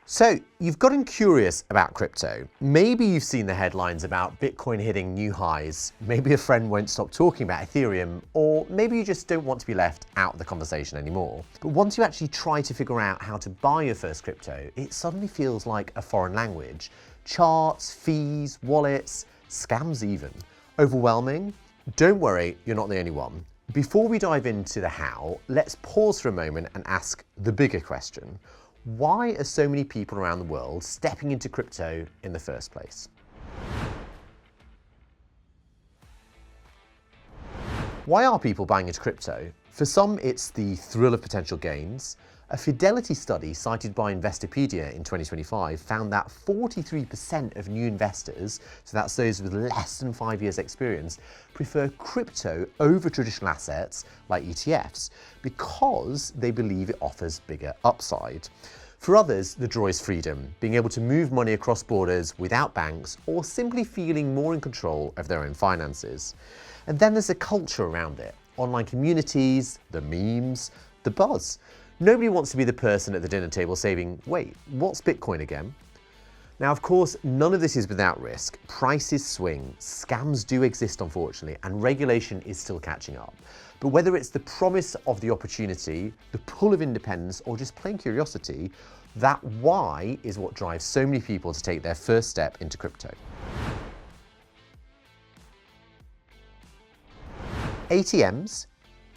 So you've gotten curious about crypto. Maybe you've seen the headlines about Bitcoin hitting new highs. Maybe a friend won't stop talking about Ethereum, or maybe you just don't want to be left out of the conversation anymore. But once you actually try to figure out how to buy your first crypto, it suddenly feels like a foreign language. Charts, fees, wallets, scams even. Overwhelming? Don't worry, you're not the only one. Before we dive into the how, let's pause for a moment and ask the bigger question. Why are so many people around the world stepping into crypto in the first place? Why are people buying into crypto? For some, it's the thrill of potential gains. A Fidelity study cited by Investopedia in 2025 found that 43% of new investors, so that's those with less than 5 years experience, prefer crypto over traditional assets like ETFs because they believe it offers bigger upside. For others, the draw is freedom, being able to move money across borders without banks or simply feeling more in control of their own finances. And then there's a culture around it, online communities, the memes, the buzz. Nobody wants to be the person at the dinner table saying, wait, what's Bitcoin again? Now, of course, none of this is without risk. Prices swing, scams do exist, unfortunately, and regulation is still catching up. But whether it's the promise of the opportunity, the pull of independence, or just plain curiosity, that why is what drives so many people to take their first step into crypto. ATMs,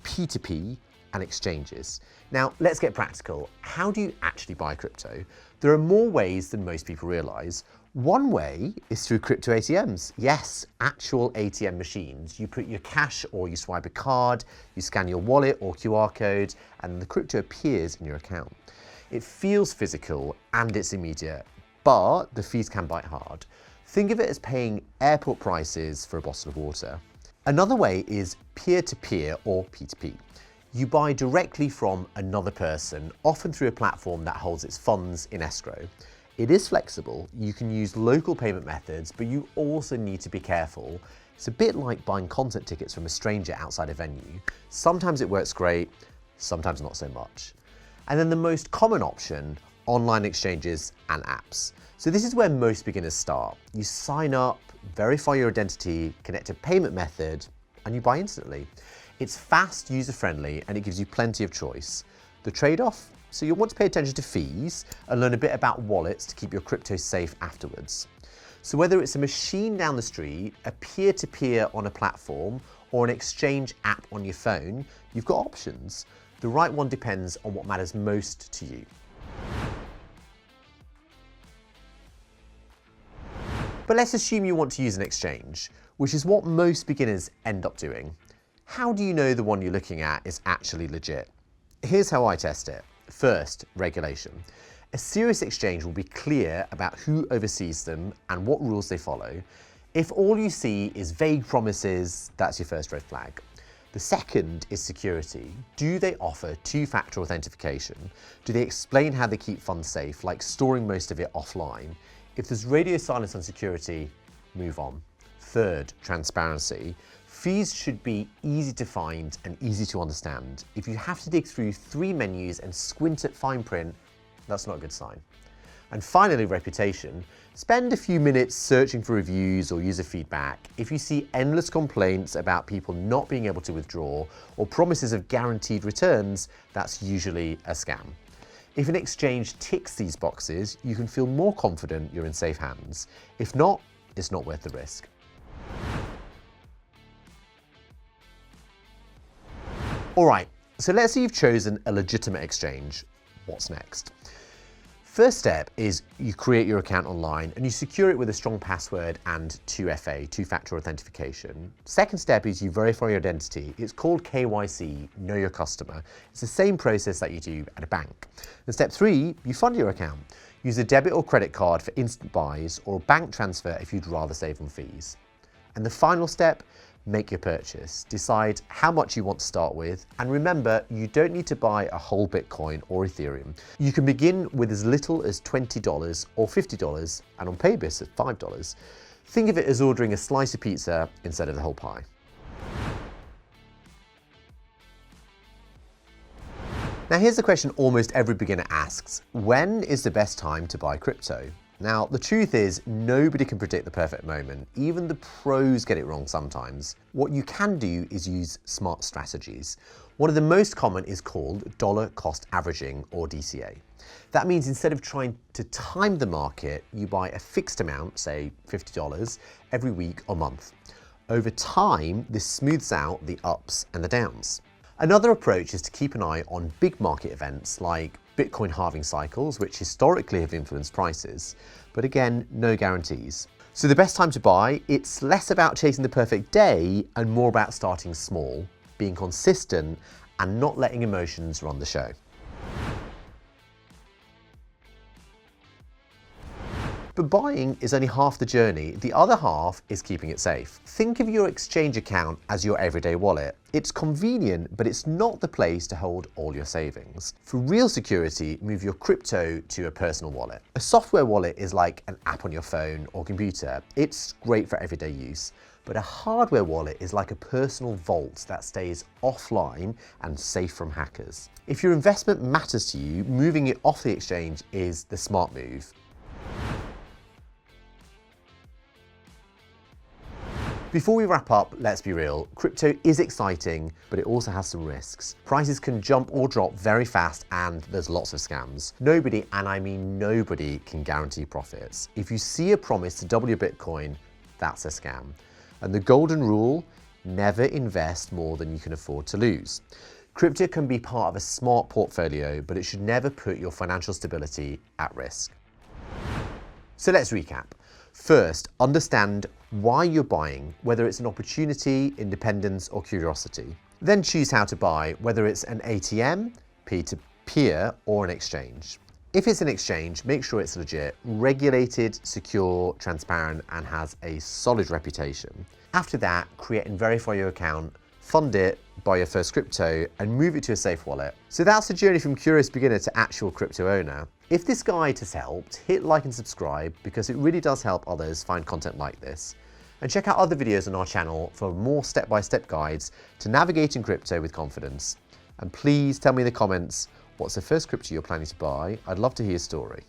P2P, and exchanges. Now, let's get practical. How do you actually buy crypto? There are more ways than most people realize. One way is through crypto ATMs. Yes, actual ATM machines. You put your cash or you swipe a card, you scan your wallet or QR code, and the crypto appears in your account. It feels physical and it's immediate, but the fees can bite hard. Think of it as paying airport prices for a bottle of water. Another way is peer-to-peer or P2P. You buy directly from another person, often through a platform that holds its funds in escrow. It is flexible, you can use local payment methods, but you also need to be careful. It's a bit like buying concert tickets from a stranger outside a venue. Sometimes it works great, sometimes not so much. And then the most common option, online exchanges and apps. So this is where most beginners start. You sign up, verify your identity, connect a payment method, and you buy instantly. It's fast, user-friendly, and it gives you plenty of choice. The trade-off? So you'll want to pay attention to fees and learn a bit about wallets to keep your crypto safe afterwards. So whether it's a machine down the street, a peer-to-peer on a platform, or an exchange app on your phone, you've got options. The right one depends on what matters most to you. But let's assume you want to use an exchange, which is what most beginners end up doing. How do you know the one you're looking at is actually legit? Here's how I test it. First, regulation. A serious exchange will be clear about who oversees them and what rules they follow. If all you see is vague promises, that's your first red flag. The second is security. Do they offer two-factor authentication? Do they explain how they keep funds safe, like storing most of it offline? If there's radio silence on security, move on. Third, transparency. Fees should be easy to find and easy to understand. If you have to dig through 3 menus and squint at fine print, that's not a good sign. And finally, reputation. Spend a few minutes searching for reviews or user feedback. If you see endless complaints about people not being able to withdraw or promises of guaranteed returns, that's usually a scam. If an exchange ticks these boxes, you can feel more confident you're in safe hands. If not, it's not worth the risk. All right, so let's say you've chosen a legitimate exchange. What's next? First step is you create your account online and you secure it with a strong password and 2FA, two-factor authentication. Second step is you verify your identity. It's called KYC, Know Your Customer. It's the same process that you do at a bank. And step 3, you fund your account. Use a debit or credit card for instant buys or a bank transfer if you'd rather save on fees. And the final step, make your purchase. Decide how much you want to start with, and remember, you don't need to buy a whole Bitcoin or Ethereum. You can begin with as little as $20 or $50, and on Paybis at $5. Think of it as ordering a slice of pizza instead of the whole pie. Now here's the question almost every beginner asks: when is the best time to buy crypto? Now the truth is nobody can predict the perfect moment. Even the pros get it wrong sometimes. What you can do is use smart strategies. One of the most common is called dollar cost averaging, or DCA. That means instead of trying to time the market, you buy a fixed amount, say $50, every week or month. Over time, this smooths out the ups and the downs. Another approach is to keep an eye on big market events like Bitcoin halving cycles, which historically have influenced prices, but again, no guarantees. So the best time to buy, it's less about chasing the perfect day and more about starting small, being consistent, and not letting emotions run the show. But buying is only half the journey. The other half is keeping it safe. Think of your exchange account as your everyday wallet. It's convenient, but it's not the place to hold all your savings. For real security, move your crypto to a personal wallet. A software wallet is like an app on your phone or computer. It's great for everyday use. But a hardware wallet is like a personal vault that stays offline and safe from hackers. If your investment matters to you, moving it off the exchange is the smart move. Before we wrap up, let's be real. Crypto is exciting, but it also has some risks. Prices can jump or drop very fast, and there's lots of scams. Nobody, and I mean nobody, can guarantee profits. If you see a promise to double your Bitcoin, that's a scam. And the golden rule: never invest more than you can afford to lose. Crypto can be part of a smart portfolio, but it should never put your financial stability at risk. So let's recap. First, understand why you're buying, whether it's an opportunity, independence, or curiosity. Then choose how to buy, whether it's an ATM, peer-to-peer, or an exchange. If it's an exchange, make sure it's legit, regulated, secure, transparent, and has a solid reputation. After that, create and verify your account, fund it, buy your first crypto, and move it to a safe wallet. So that's the journey from curious beginner to actual crypto owner. If this guide has helped, hit like and subscribe, because it really does help others find content like this. And check out other videos on our channel for more step-by-step guides to navigating crypto with confidence. And please tell me in the comments, what's the first crypto you're planning to buy? I'd love to hear your story.